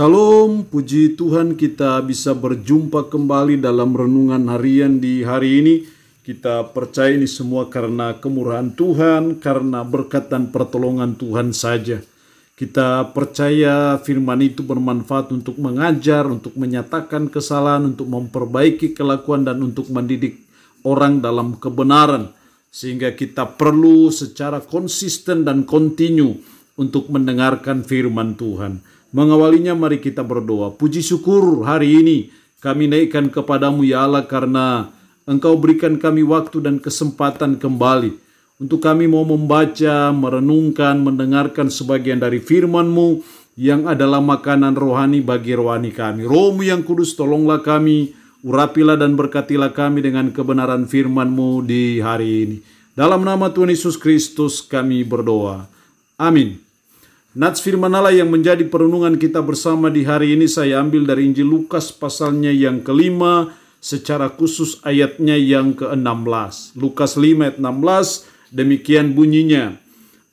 Shalom, puji Tuhan kita bisa berjumpa kembali dalam renungan harian di hari ini. Kita percaya ini semua karena kemurahan Tuhan, karena berkat dan pertolongan Tuhan saja. Kita percaya firman itu bermanfaat untuk mengajar, untuk menyatakan kesalahan, untuk memperbaiki kelakuan dan untuk mendidik orang dalam kebenaran. Sehingga kita perlu secara konsisten dan kontinu untuk mendengarkan firman Tuhan. Mengawalinya mari kita berdoa. Puji syukur hari ini kami naikkan kepadamu ya Allah karena Engkau berikan kami waktu dan kesempatan kembali untuk kami mau membaca, merenungkan, mendengarkan sebagian dari firman-Mu yang adalah makanan rohani bagi rohani kami. Roh-Mu yang kudus tolonglah kami, urapilah dan berkatilah kami dengan kebenaran firman-Mu di hari ini. Dalam nama Tuhan Yesus Kristus kami berdoa. Amin. Nats firman Allah yang menjadi perenungan kita bersama di hari ini saya ambil dari Injil Lukas pasalnya yang kelima, secara khusus ayatnya yang ke-16. Lukas 5 ayat 16, demikian bunyinya.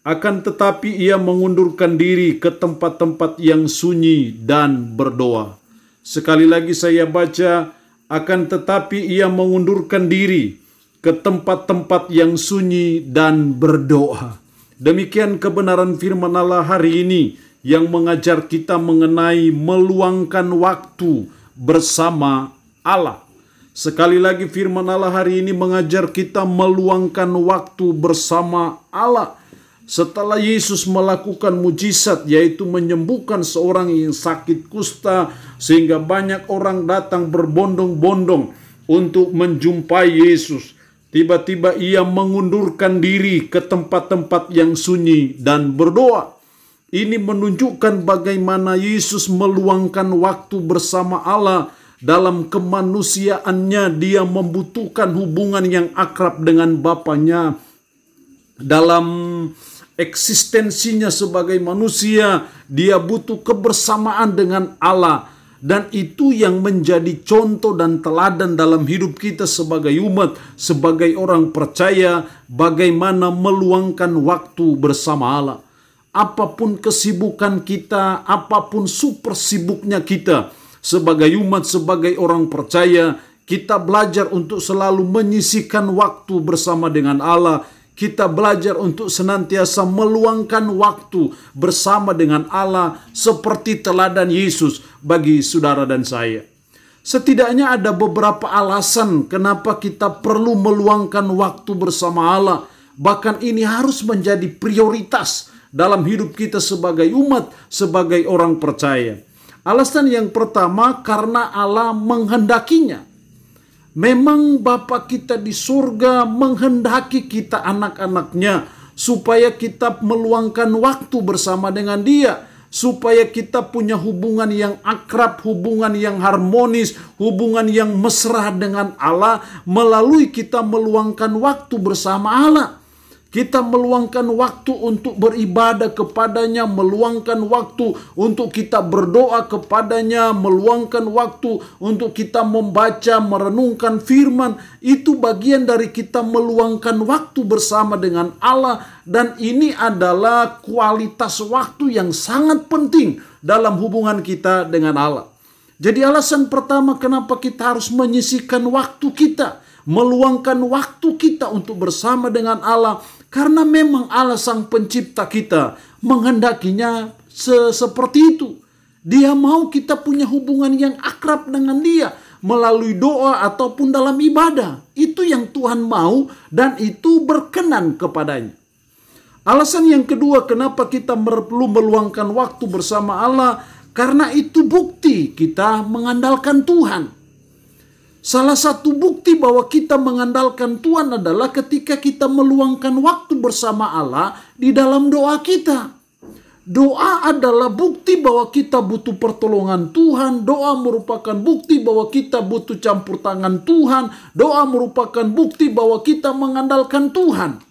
Akan tetapi ia mengundurkan diri ke tempat-tempat yang sunyi dan berdoa. Sekali lagi saya baca, akan tetapi ia mengundurkan diri ke tempat-tempat yang sunyi dan berdoa. Demikian kebenaran firman Allah hari ini yang mengajar kita mengenai meluangkan waktu bersama Allah. Sekali lagi firman Allah hari ini mengajar kita meluangkan waktu bersama Allah. Setelah Yesus melakukan mujizat yaitu menyembuhkan seorang yang sakit kusta sehingga banyak orang datang berbondong-bondong untuk menjumpai Yesus. Tiba-tiba ia mengundurkan diri ke tempat-tempat yang sunyi dan berdoa. Ini menunjukkan bagaimana Yesus meluangkan waktu bersama Allah. Dalam kemanusiaannya dia membutuhkan hubungan yang akrab dengan Bapanya. Dalam eksistensinya sebagai manusia dia butuh kebersamaan dengan Allah. Dan itu yang menjadi contoh dan teladan dalam hidup kita sebagai umat, sebagai orang percaya, bagaimana meluangkan waktu bersama Allah. Apapun kesibukan kita, apapun super sibuknya kita, sebagai umat, sebagai orang percaya, kita belajar untuk selalu menyisihkan waktu bersama dengan Allah. Kita belajar untuk senantiasa meluangkan waktu bersama dengan Allah seperti teladan Yesus bagi saudara dan saya. Setidaknya ada beberapa alasan kenapa kita perlu meluangkan waktu bersama Allah. Bahkan ini harus menjadi prioritas dalam hidup kita sebagai umat, sebagai orang percaya. Alasan yang pertama karena Allah menghendakinya. Memang Bapa kita di surga menghendaki kita anak-anaknya supaya kita meluangkan waktu bersama dengan Dia, supaya kita punya hubungan yang akrab, hubungan yang harmonis, hubungan yang mesra dengan Allah melalui kita meluangkan waktu bersama Allah. Kita meluangkan waktu untuk beribadah kepadanya, meluangkan waktu untuk kita berdoa kepadanya, meluangkan waktu untuk kita membaca, merenungkan firman. Itu bagian dari kita meluangkan waktu bersama dengan Allah. Dan ini adalah kualitas waktu yang sangat penting dalam hubungan kita dengan Allah. Jadi alasan pertama kenapa kita harus menyisihkan waktu kita, meluangkan waktu kita untuk bersama dengan Allah. Karena memang Allah sang pencipta kita menghendakinya seperti itu. Dia mau kita punya hubungan yang akrab dengan Dia melalui doa ataupun dalam ibadah. Itu yang Tuhan mau dan itu berkenan kepadanya. Alasan yang kedua kenapa kita perlu meluangkan waktu bersama Allah, karena itu bukti kita mengandalkan Tuhan. Salah satu bukti bahwa kita mengandalkan Tuhan adalah ketika kita meluangkan waktu bersama Allah di dalam doa kita. Doa adalah bukti bahwa kita butuh pertolongan Tuhan. Doa merupakan bukti bahwa kita butuh campur tangan Tuhan. Doa merupakan bukti bahwa kita mengandalkan Tuhan.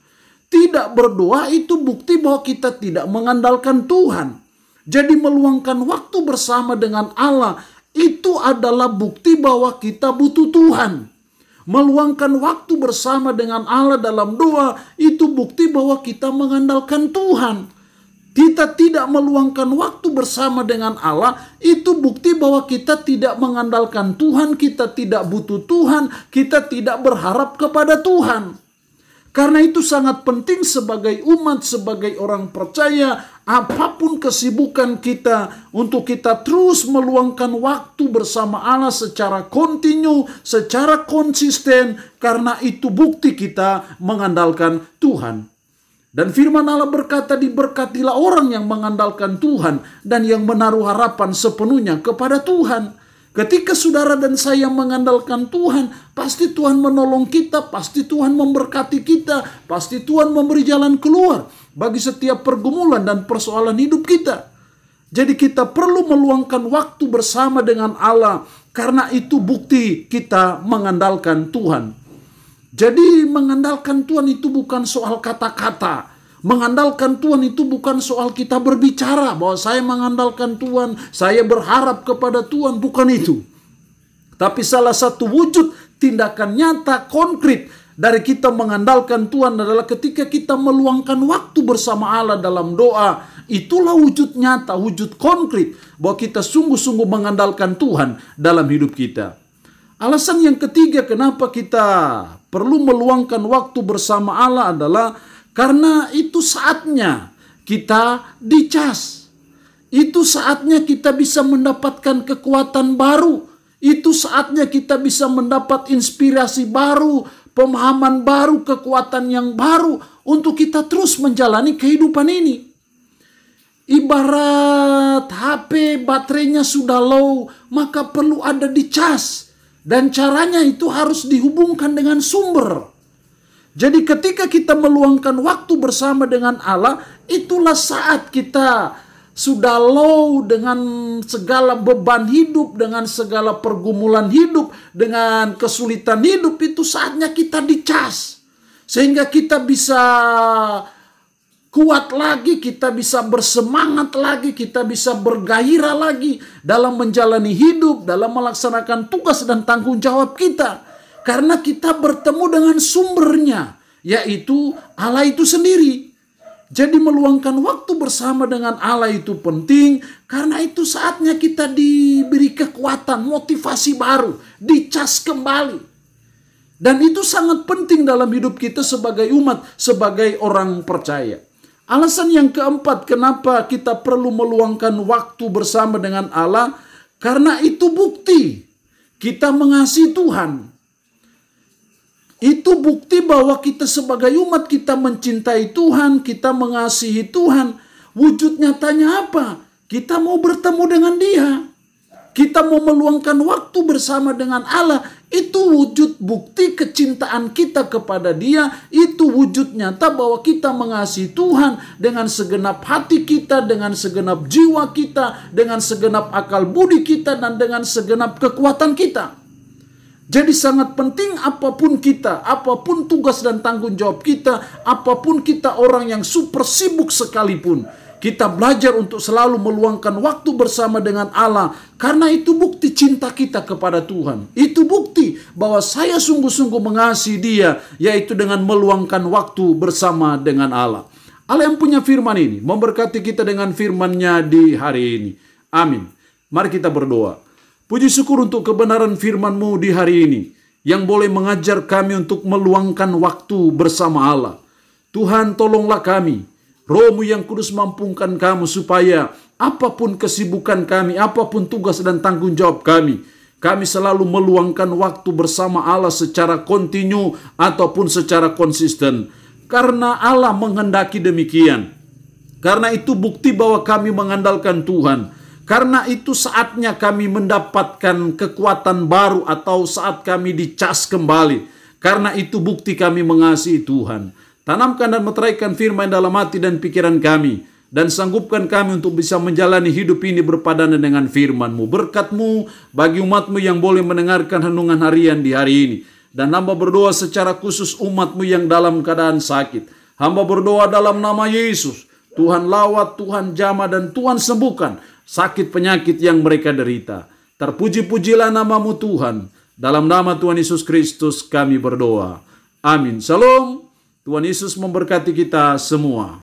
Tidak berdoa itu bukti bahwa kita tidak mengandalkan Tuhan. Jadi meluangkan waktu bersama dengan Allah itu adalah bukti bahwa kita butuh Tuhan. Meluangkan waktu bersama dengan Allah dalam doa itu bukti bahwa kita mengandalkan Tuhan. kita tidak meluangkan waktu bersama dengan Allah, itu bukti bahwa kita tidak mengandalkan Tuhan, kita tidak butuh Tuhan, kita tidak berharap kepada Tuhan. Karena itu sangat penting sebagai umat, sebagai orang percaya, apapun kesibukan kita, untuk kita terus meluangkan waktu bersama Allah secara kontinu, secara konsisten, karena itu bukti kita mengandalkan Tuhan. Dan firman Allah berkata, diberkatilah orang yang mengandalkan Tuhan dan yang menaruh harapan sepenuhnya kepada Tuhan. Ketika saudara dan saya mengandalkan Tuhan, pasti Tuhan menolong kita, pasti Tuhan memberkati kita, pasti Tuhan memberi jalan keluar bagi setiap pergumulan dan persoalan hidup kita. Jadi kita perlu meluangkan waktu bersama dengan Allah, karena itu bukti kita mengandalkan Tuhan. Jadi mengandalkan Tuhan itu bukan soal kata-kata. Mengandalkan Tuhan itu bukan soal kita berbicara bahwa saya mengandalkan Tuhan, saya berharap kepada Tuhan, bukan itu. Tapi salah satu wujud tindakan nyata, konkret dari kita mengandalkan Tuhan adalah ketika kita meluangkan waktu bersama Allah dalam doa. Itulah wujud nyata, wujud konkret bahwa kita sungguh-sungguh mengandalkan Tuhan dalam hidup kita. Alasan yang ketiga kenapa kita perlu meluangkan waktu bersama Allah adalah karena itu saatnya kita dicas. Itu saatnya kita bisa mendapatkan kekuatan baru. Itu saatnya kita bisa mendapat inspirasi baru, pemahaman baru, kekuatan yang baru untuk kita terus menjalani kehidupan ini. Ibarat HP baterainya sudah low, maka perlu ada dicas. Dan caranya itu harus dihubungkan dengan sumber. Jadi ketika kita meluangkan waktu bersama dengan Allah, itulah saat kita sudah low dengan segala beban hidup, dengan segala pergumulan hidup, dengan kesulitan hidup, itu saatnya kita dicas. Sehingga kita bisa kuat lagi, kita bisa bersemangat lagi, kita bisa bergairah lagi dalam menjalani hidup, dalam melaksanakan tugas dan tanggung jawab kita. Karena kita bertemu dengan sumbernya, yaitu Allah itu sendiri. Jadi meluangkan waktu bersama dengan Allah itu penting, karena itu saatnya kita diberi kekuatan, motivasi baru, dicas kembali. Dan itu sangat penting dalam hidup kita sebagai umat, sebagai orang percaya. Alasan yang keempat kenapa kita perlu meluangkan waktu bersama dengan Allah, karena itu bukti kita mengasihi Tuhan. Itu bukti bahwa kita sebagai umat, kita mencintai Tuhan, kita mengasihi Tuhan. Wujud nyatanya apa? Kita mau bertemu dengan Dia. Kita mau meluangkan waktu bersama dengan Allah. Itu wujud bukti kecintaan kita kepada Dia. Itu wujud nyata bahwa kita mengasihi Tuhan dengan segenap hati kita, dengan segenap jiwa kita, dengan segenap akal budi kita, dan dengan segenap kekuatan kita. Jadi sangat penting apapun kita, apapun tugas dan tanggung jawab kita, apapun kita orang yang super sibuk sekalipun, kita belajar untuk selalu meluangkan waktu bersama dengan Allah. Karena itu bukti cinta kita kepada Tuhan. Itu bukti bahwa saya sungguh-sungguh mengasihi Dia, yaitu dengan meluangkan waktu bersama dengan Allah. Allah yang punya firman ini memberkati kita dengan firman-Nya di hari ini. Amin. Mari kita berdoa. Puji syukur untuk kebenaran firman-Mu di hari ini, yang boleh mengajar kami untuk meluangkan waktu bersama Allah. Tuhan, tolonglah kami, Roh-Mu yang kudus mampukan kami supaya apapun kesibukan kami, apapun tugas dan tanggung jawab kami selalu meluangkan waktu bersama Allah secara kontinu ataupun secara konsisten. Karena Allah menghendaki demikian. Karena itu bukti bahwa kami mengandalkan Tuhan. Karena itu saatnya kami mendapatkan kekuatan baru atau saat kami dicas kembali. Karena itu bukti kami mengasihi Tuhan. Tanamkan dan meteraikan firman dalam hati dan pikiran kami. Dan sanggupkan kami untuk bisa menjalani hidup ini berpadanan dengan firman-Mu. Berkat-Mu bagi umat-Mu yang boleh mendengarkan renungan harian di hari ini. Dan hamba berdoa secara khusus umat-Mu yang dalam keadaan sakit. Hamba berdoa dalam nama Yesus. Tuhan lawat, Tuhan jamah, dan Tuhan sembuhkan sakit penyakit yang mereka derita. Terpuji-pujilah nama-Mu Tuhan. Dalam nama Tuhan Yesus Kristus kami berdoa. Amin. Shalom. Tuhan Yesus memberkati kita semua.